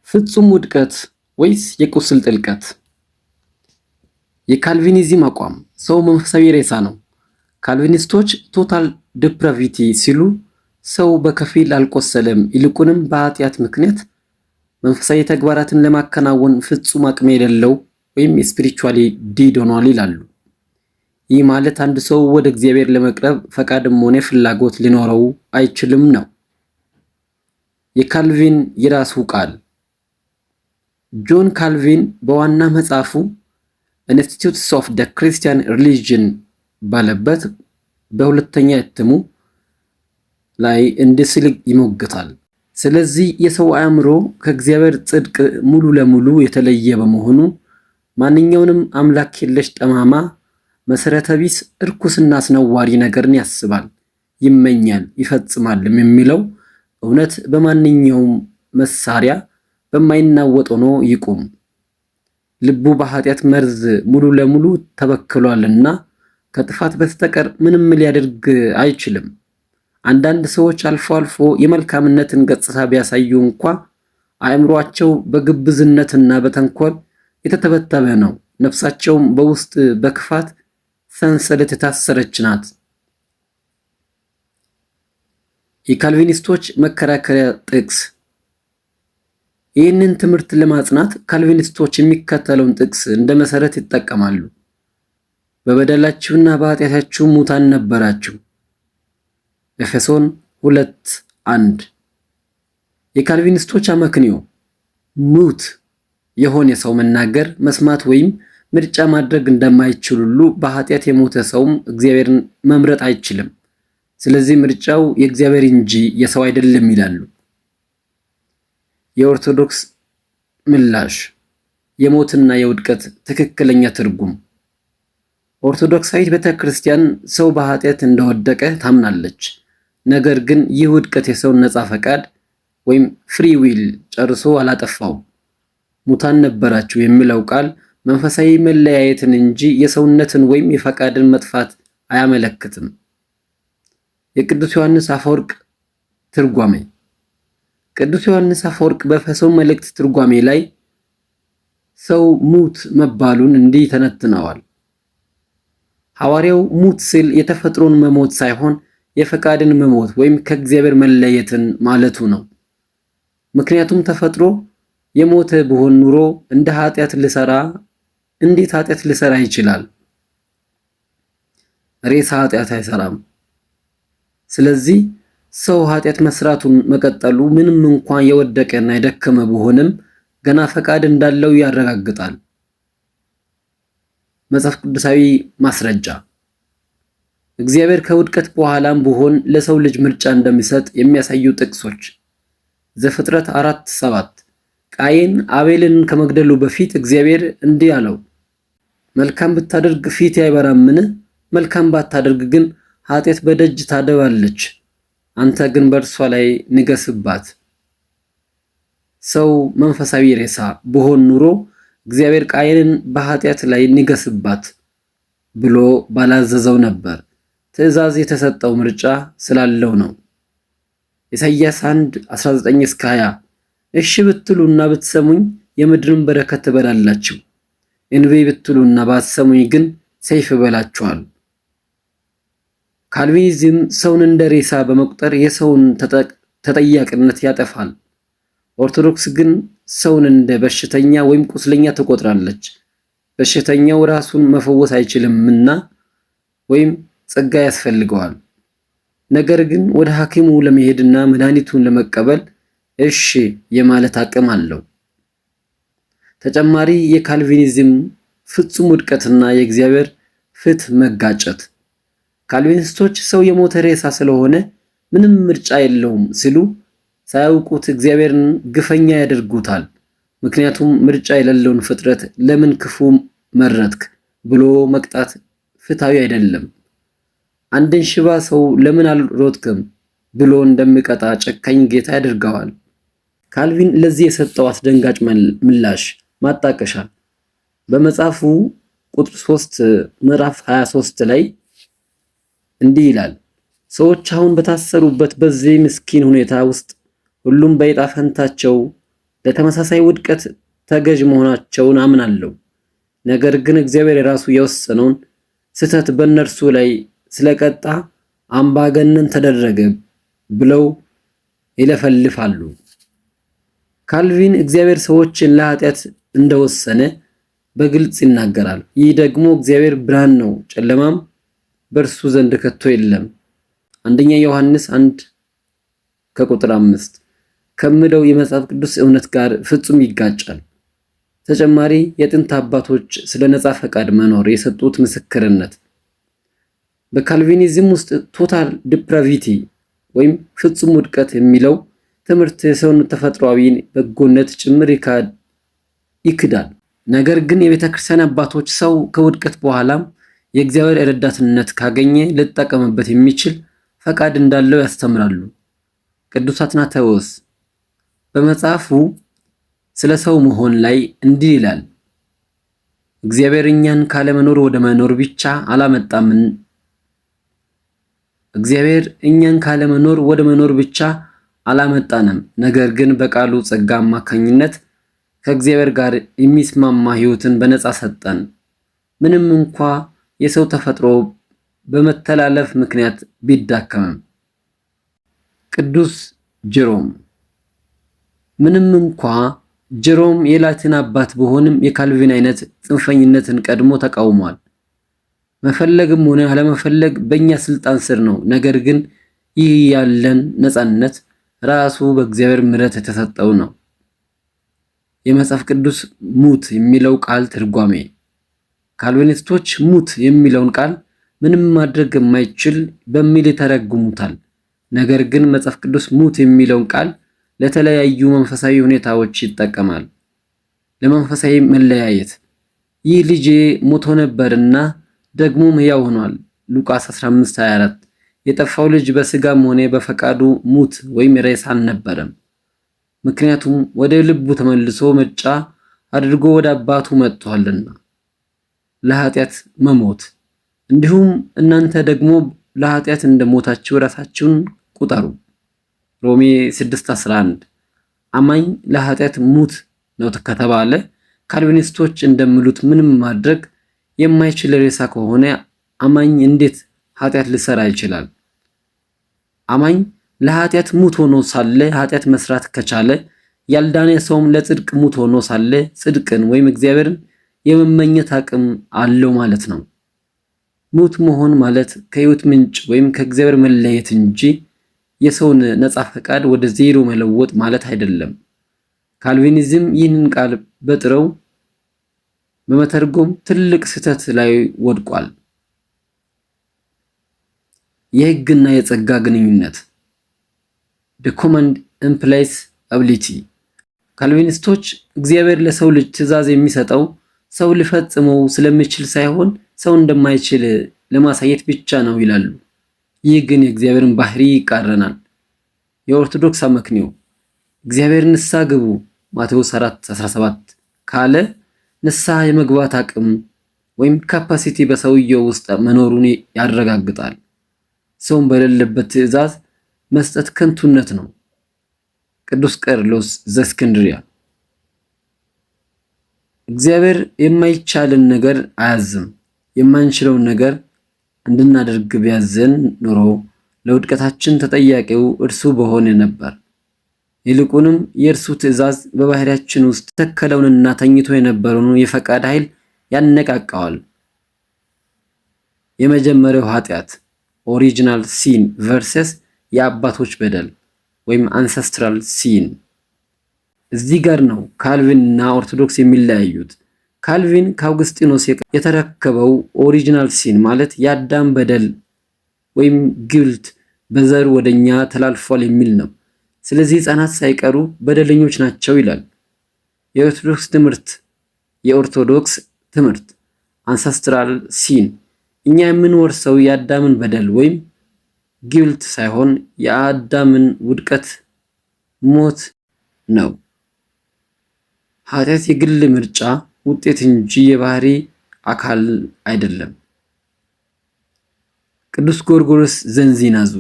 ፍጹም ውድቀት ወይስ የቁስል ጥልቀት? የካልቪኒዝም አቋም ሰው መንፈሳዊ ሬሳ ነው። ካልቪኒስቶች ቶታል ዲፕራቪቲ ሲሉ ሰው በከፊል አልቆሰለም፣ ይልቁንም በኃጢአት ምክንያት መንፈሳዊ ተግባራትን ለማከናወን ፍጹም አቅም የሌለው ወይም ስፒሪቹዋሊ ዲድ ሆኗል ይላሉ። ይህ ማለት አንድ ሰው ወደ እግዚአብሔር ለመቅረብ ፈቃድም ሆነ ፍላጎት ሊኖረው አይችልም ነው። የካልቪን የራሱ ቃል ጆን ካልቪን በዋና መጽሐፉ ኢንስቲትዩትስ ኦፍ ዘ ክርስቲያን ሪሊጅን ባለበት በሁለተኛ እትሙ ላይ እንዲህ ሲል ይሞግታል። ስለዚህ የሰው አእምሮ ከእግዚአብሔር ጽድቅ ሙሉ ለሙሉ የተለየ በመሆኑ ማንኛውንም አምላክ የለሽ ጠማማ፣ መሰረተ ቢስ፣ እርኩስና አስነዋሪ ነገርን ያስባል፣ ይመኛል፣ ይፈጽማልም የሚለው እውነት በማንኛውም መሳሪያ በማይናወጥ ሆኖ ይቁም። ልቡ በኃጢአት መርዝ ሙሉ ለሙሉ ተበክሏልና ከጥፋት በስተቀር ምንም ሊያደርግ አይችልም። አንዳንድ ሰዎች አልፎ አልፎ የመልካምነትን ገጽታ ቢያሳዩ እንኳ አእምሯቸው በግብዝነትና በተንኮል የተተበተበ ነው። ነፍሳቸውም በውስጥ በክፋት ሰንሰለት የታሰረች ናት። የካልቪኒስቶች መከራከሪያ ጥቅስ። ይህንን ትምህርት ለማጽናት ካልቪኒስቶች የሚከተለውን ጥቅስ እንደ መሰረት ይጠቀማሉ። በበደላችሁና በኃጢአታችሁ ሙታን ነበራችሁ ኤፌሶን 2:1። የካልቪኒስቶች አመክንዮ ሙት የሆነ ሰው መናገር፣ መስማት ወይም ምርጫ ማድረግ እንደማይችል ሁሉ በኃጢአት የሞተ ሰውም እግዚአብሔርን መምረጥ አይችልም። ስለዚህ ምርጫው የእግዚአብሔር እንጂ የሰው አይደለም ይላሉ። የኦርቶዶክስ ምላሽ የሞትና የውድቀት ትክክለኛ ትርጉም። ኦርቶዶክሳዊት ቤተክርስቲያን ሰው በኃጢአት እንደወደቀ ታምናለች። ነገር ግን ይህ ውድቀት የሰውን ነፃ ፈቃድ ወይም ፍሪ ዊል ጨርሶ አላጠፋውም። ሙታን ነበራችሁ የሚለው ቃል መንፈሳዊ መለያየትን እንጂ የሰውነትን ወይም የፈቃድን መጥፋት አያመለክትም። የቅዱስ ዮሐንስ አፈወርቅ ትርጓሜ። ቅዱስ ዮሐንስ አፈወርቅ በኤፌሶን መልእክት ትርጓሜ ላይ ሰው ሙት መባሉን እንዲህ ተነትነዋል። ሐዋርያው ሙት ሲል የተፈጥሮን መሞት ሳይሆን የፈቃድን መሞት ወይም ከእግዚአብሔር መለየትን ማለቱ ነው። ምክንያቱም ተፈጥሮ የሞተ ቢሆን ኑሮ እንዴት ኃጢአት ሊሰራ ይችላል? ሬሳ ኃጢአት አይሰራም። ስለዚህ ሰው ኃጢአት መስራቱን መቀጠሉ ምንም እንኳን የወደቀና የደከመ ቢሆንም ገና ፈቃድ እንዳለው ያረጋግጣል። መጽሐፍ ቅዱሳዊ ማስረጃ። እግዚአብሔር ከውድቀት በኋላም ቢሆን ለሰው ልጅ ምርጫ እንደሚሰጥ የሚያሳዩ ጥቅሶች። ዘፍጥረት 4:7 ቃየን አቤልን ከመግደሉ በፊት እግዚአብሔር እንዲህ አለው፣ መልካም ብታደርግ ፊቴ አይበራምን? መልካም ባታደርግ ግን ኃጢአት በደጅ ታደባለች፣ አንተ ግን በእርሷ ላይ ንገስባት። ሰው መንፈሳዊ ሬሳ ቢሆን ኑሮ እግዚአብሔር ቃየንን በኃጢአት ላይ ንገስባት ብሎ ባላዘዘው ነበር። ትእዛዝ የተሰጠው ምርጫ ስላለው ነው። ኢሳይያስ 1:19-20 እሺ ብትሉና ብትሰሙኝ የምድርን በረከት ትበላላችሁ፣ እንቢ ብትሉና ባትሰሙኝ ግን ሰይፍ እበላችኋል። ካልቪኒዝም ሰውን እንደ ሬሳ በመቁጠር የሰውን ተጠያቂነት ያጠፋል። ኦርቶዶክስ ግን ሰውን እንደ በሽተኛ ወይም ቁስለኛ ትቆጥራለች። በሽተኛው ራሱን መፈወስ አይችልምና ወይም ጸጋ ያስፈልገዋል። ነገር ግን ወደ ሐኪሙ ለመሄድና መድኃኒቱን ለመቀበል እሺ የማለት አቅም አለው። ተጨማሪ የካልቪኒዝም ፍጹም ውድቀትና የእግዚአብሔር ፍትህ መጋጨት። ካልቪኒስቶች ሰው የሞተ ሬሳ ስለሆነ ምንም ምርጫ የለውም ሲሉ ሳያውቁት እግዚአብሔርን ግፈኛ ያደርጉታል። ምክንያቱም ምርጫ የሌለውን ፍጥረት ለምን ክፉ መረጥክ ብሎ መቅጣት ፍትሃዊ አይደለም። አንድን ሽባ ሰው ለምን አልሮጥክም ብሎ እንደሚቀጣ ጨካኝ ጌታ ያደርገዋል። ካልቪን ለዚህ የሰጠው አስደንጋጭ ምላሽ ማጣቀሻ በመጽሐፉ ቁጥር 3 ምዕራፍ 23 ላይ እንዲህ ይላል፣ ሰዎች አሁን በታሰሩበት በዚህ ምስኪን ሁኔታ ውስጥ ሁሉም በዕጣ ፈንታቸው ለተመሳሳይ ውድቀት ተገዥ መሆናቸውን አምናለሁ። ነገር ግን እግዚአብሔር የራሱ የወሰነውን ስህተት በእነርሱ ላይ ስለቀጣ አምባገነን ተደረገ ብለው ይለፈልፋሉ። ካልቪን እግዚአብሔር ሰዎችን ለኃጢአት እንደወሰነ በግልጽ ይናገራል። ይህ ደግሞ እግዚአብሔር ብርሃን ነው፣ ጨለማም በእርሱ ዘንድ ከቶ የለም። አንደኛ ዮሐንስ 1 ከቁጥር 5 ከምለው የመጽሐፍ ቅዱስ እውነት ጋር ፍጹም ይጋጫል። ተጨማሪ የጥንት አባቶች ስለ ነፃ ፈቃድ መኖር የሰጡት ምስክርነት በካልቪኒዝም ውስጥ ቶታል ዲፕራቪቲ ወይም ፍጹም ውድቀት የሚለው ትምህርት የሰውን ተፈጥሯዊ በጎነት ጭምር ይክዳል። ነገር ግን የቤተ ክርስቲያን አባቶች ሰው ከውድቀት በኋላም የእግዚአብሔር ረዳትነት ካገኘ ሊጠቀምበት የሚችል ፈቃድ እንዳለው ያስተምራሉ። ቅዱስ አትናቴዎስ በመጽሐፉ ስለ ሰው መሆን ላይ እንዲህ ይላል። እግዚአብሔር እኛን ካለመኖር ወደ መኖር ብቻ አላመጣምን። እግዚአብሔር እኛን ካለመኖር ወደ መኖር ብቻ አላመጣንም፣ ነገር ግን በቃሉ ጸጋ አማካኝነት ከእግዚአብሔር ጋር የሚስማማ ሕይወትን በነፃ ሰጠን። ምንም እንኳ የሰው ተፈጥሮ በመተላለፍ ምክንያት ቢዳከምም። ቅዱስ ጀሮም ምንም እንኳ ጀሮም የላቲን አባት ቢሆንም የካልቪን አይነት ጽንፈኝነትን ቀድሞ ተቃውሟል። መፈለግም ሆነ አለመፈለግ በእኛ ስልጣን ስር ነው። ነገር ግን ይህ ያለን ነፃነት ራሱ በእግዚአብሔር ምሕረት የተሰጠው ነው። የመጽሐፍ ቅዱስ ሙት የሚለው ቃል ትርጓሜ ካልቪኒስቶች ሙት የሚለውን ቃል ምንም ማድረግ የማይችል በሚል ይተረጉሙታል። ነገር ግን መጽሐፍ ቅዱስ ሙት የሚለውን ቃል ለተለያዩ መንፈሳዊ ሁኔታዎች ይጠቀማል። ለመንፈሳዊ መለያየት፣ ይህ ልጄ ሞቶ ነበርና ደግሞም ሕያው ሆኗል ሉቃስ 15:24 የጠፋው ልጅ በስጋም ሆነ በፈቃዱ ሙት ወይም ሬሳ አልነበረም። ምክንያቱም ወደ ልቡ ተመልሶ ምርጫ አድርጎ ወደ አባቱ መጥቷልና። ለኃጢአት መሞት እንዲሁም እናንተ ደግሞ ለኃጢአት እንደሞታችሁ ራሳችሁን ቁጠሩ ሮሜ 6:11 አማኝ ለኃጢአት ሙት ነው ከተባለ ካልቪኒስቶች እንደሚሉት ምንም ማድረግ የማይችል ሬሳ ከሆነ አማኝ እንዴት ኃጢአት ሊሰራ ይችላል? አማኝ ለኃጢአት ሙት ሆኖ ሳለ ኃጢአት መስራት ከቻለ ያልዳነ ሰውም ለጽድቅ ሙት ሆኖ ሳለ ጽድቅን ወይም እግዚአብሔርን የመመኘት አቅም አለው ማለት ነው። ሙት መሆን ማለት ከሕይወት ምንጭ ወይም ከእግዚአብሔር መለየት እንጂ የሰውን ነፃ ፈቃድ ወደ ዜሮ መለወጥ ማለት አይደለም። ካልቪኒዝም ይህንን ቃል በጥረው በመተርጎም ትልቅ ስህተት ላይ ወድቋል። የሕግና የጸጋ ግንኙነት the command implies ability ካልቪኒስቶች እግዚአብሔር ለሰው ልጅ ትእዛዝ የሚሰጠው ሰው ሊፈጽመው ስለሚችል ሳይሆን ሰው እንደማይችል ለማሳየት ብቻ ነው ይላሉ። ይህ ግን የእግዚአብሔርን ባህሪ ይቃረናል። የኦርቶዶክስ አመክንዮ እግዚአብሔር ንስሐ ግቡ ማቴዎስ 4:17 ካለ ንስሐ የመግባት አቅም ወይም ካፓሲቲ በሰውየው ውስጥ መኖሩን ያረጋግጣል። ሰውን በሌለበት ትእዛዝ መስጠት ከንቱነት ነው። ቅዱስ ቄርሎስ ዘእስክንድርያ እግዚአብሔር የማይቻልን ነገር አያዝም። የማንችለውን ነገር እንድናደርግ ቢያዘን ኖሮ ለውድቀታችን ተጠያቂው እርሱ በሆነ ነበር። ይልቁንም የእርሱ ትእዛዝ በባህሪያችን ውስጥ ተከለውንና ተኝቶ የነበረውን የፈቃድ ኃይል ያነቃቃዋል። የመጀመሪያው ኃጢአት ኦሪጂናል ሲን ቨርሰስ የአባቶች በደል ወይም አንሰስትራል ሲን። እዚህ ጋር ነው ካልቪን እና ኦርቶዶክስ የሚለያዩት። ካልቪን ከአውግስጢኖስ የተረከበው ኦሪጂናል ሲን ማለት የአዳም በደል ወይም ግልት በዘር ወደኛ ተላልፏል የሚል ነው። ስለዚህ ሕፃናት ሳይቀሩ በደለኞች ናቸው ይላል። የኦርቶዶክስ ትምህርት አንሰስትራል ሲን እኛ የምንወርሰው የአዳምን በደል ወይም ጊልት ሳይሆን የአዳምን ውድቀት ሞት ነው። ኃጢአት የግል ምርጫ ውጤት እንጂ የባህሪ አካል አይደለም። ቅዱስ ጎርጎርዮስ ዘንዚናዙ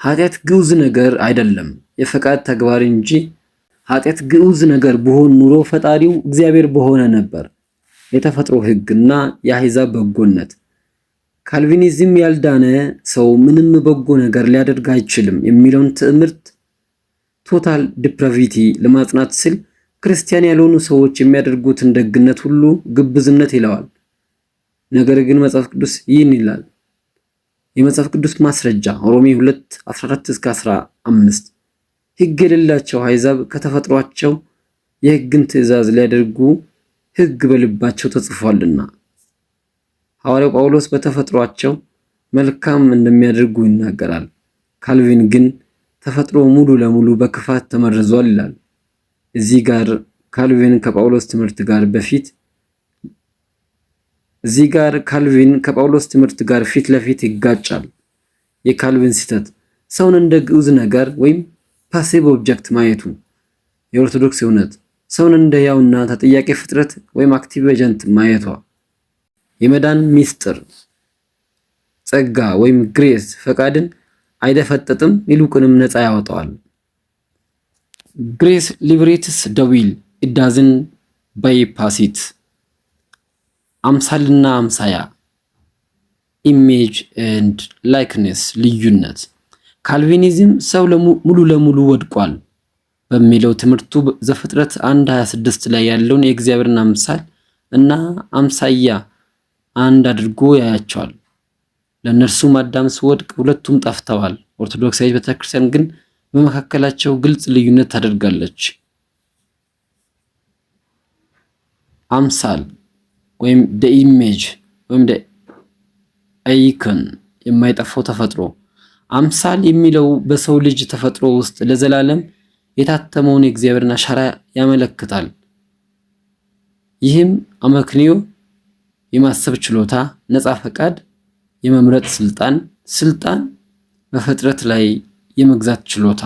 ኃጢአት ግዑዝ ነገር አይደለም፣ የፈቃድ ተግባር እንጂ ኃጢአት ግዑዝ ነገር ቢሆን ኑሮ ፈጣሪው እግዚአብሔር በሆነ ነበር። የተፈጥሮ ሕግና የአሕዛብ በጎነት። ካልቪኒዝም ያልዳነ ሰው ምንም በጎ ነገር ሊያደርግ አይችልም የሚለውን ትምህርት ቶታል ዲፕራቪቲ ለማጽናት ሲል ክርስቲያን ያልሆኑ ሰዎች የሚያደርጉትን ደግነት ሁሉ ግብዝነት ይለዋል። ነገር ግን መጽሐፍ ቅዱስ ይህን ይላል። የመጽሐፍ ቅዱስ ማስረጃ ሮሜ 2:14-15 ሕግ የሌላቸው አሕዛብ ከተፈጥሯቸው የሕግን ትእዛዝ ሊያደርጉ ሕግ በልባቸው ተጽፏልና። ሐዋርያው ጳውሎስ በተፈጥሯቸው መልካም እንደሚያደርጉ ይናገራል። ካልቪን ግን ተፈጥሮ ሙሉ ለሙሉ በክፋት ተመርዟል ይላል። እዚህ ጋር ካልቪን ከጳውሎስ ትምህርት ጋር ፊት ለፊት ይጋጫል። የካልቪን ስህተት ሰውን እንደ ግዑዝ ነገር ወይም ፓሲቭ ኦብጀክት ማየቱ። የኦርቶዶክስ እውነት ሰውን እንደ ሕያውና ተጠያቂ ፍጥረት ወይም አክቲቭ ኤጀንት ማየቷ። የመዳን ሚስጥር ጸጋ ወይም ግሬስ ፈቃድን አይደፈጥጥም፣ ይልቁንም ነፃ ያወጣዋል። ግሬስ ሊበሬትስ ዘ ዊል ኢት ዳዝንት ባይፓስ ኢት። አምሳልና አምሳያ ኢሜጅ ኤንድ ላይክነስ ልዩነት። ካልቪኒዝም ሰው ሙሉ ለሙሉ ወድቋል በሚለው ትምህርቱ ዘፍጥረት 1:26 ላይ ያለውን የእግዚአብሔርን አምሳል እና አምሳያ አንድ አድርጎ ያያቸዋል። ለእነርሱም አዳም ሲወድቅ ሁለቱም ጠፍተዋል። ኦርቶዶክሳዊት ቤተክርስቲያን ግን በመካከላቸው ግልጽ ልዩነት ታደርጋለች። አምሳል ወይም the image ወይም the icon የማይጠፋው ተፈጥሮ። አምሳል የሚለው በሰው ልጅ ተፈጥሮ ውስጥ ለዘላለም የታተመውን የእግዚአብሔርን አሻራ ያመለክታል። ይህም አመክንዮ፣ የማሰብ ችሎታ፣ ነፃ ፈቃድ፣ የመምረጥ ስልጣን፣ በፍጥረት ላይ የመግዛት ችሎታ።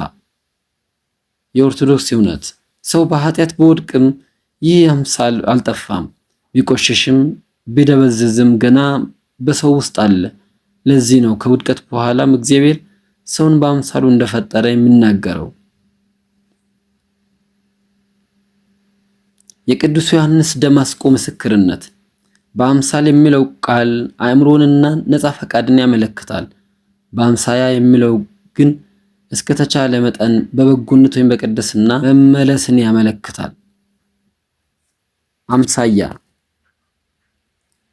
የኦርቶዶክስ እውነት ሰው በኃጢአት ቢወድቅም ይህ አምሳል አልጠፋም። ቢቆሽሽም ቢደበዝዝም ገና በሰው ውስጥ አለ። ለዚህ ነው ከውድቀት በኋላም እግዚአብሔር ሰውን በአምሳሉ እንደፈጠረ የሚናገረው። የቅዱስ ዮሐንስ ደማስቆ ምስክርነት። በአምሳል የሚለው ቃል አእምሮንና ነፃ ፈቃድን ያመለክታል። በአምሳያ የሚለው ግን እስከ ተቻለ መጠን በበጎነት ወይም በቅድስና መመለስን ያመለክታል። አምሳያ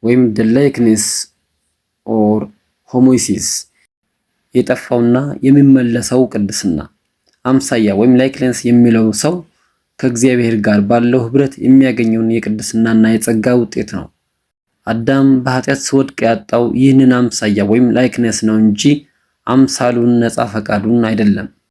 ወይም the likeness or homoisis የጠፋውና የሚመለሰው ቅድስና። አምሳያ ወይም ላይክነስ የሚለው ሰው ከእግዚአብሔር ጋር ባለው ህብረት የሚያገኘውን የቅድስናና የጸጋ ውጤት ነው። አዳም በኃጢአት ሲወድቅ ያጣው ይህንን አምሳያ ወይም ላይክነስ ነው እንጂ አምሳሉን ነፃ ፈቃዱን አይደለም።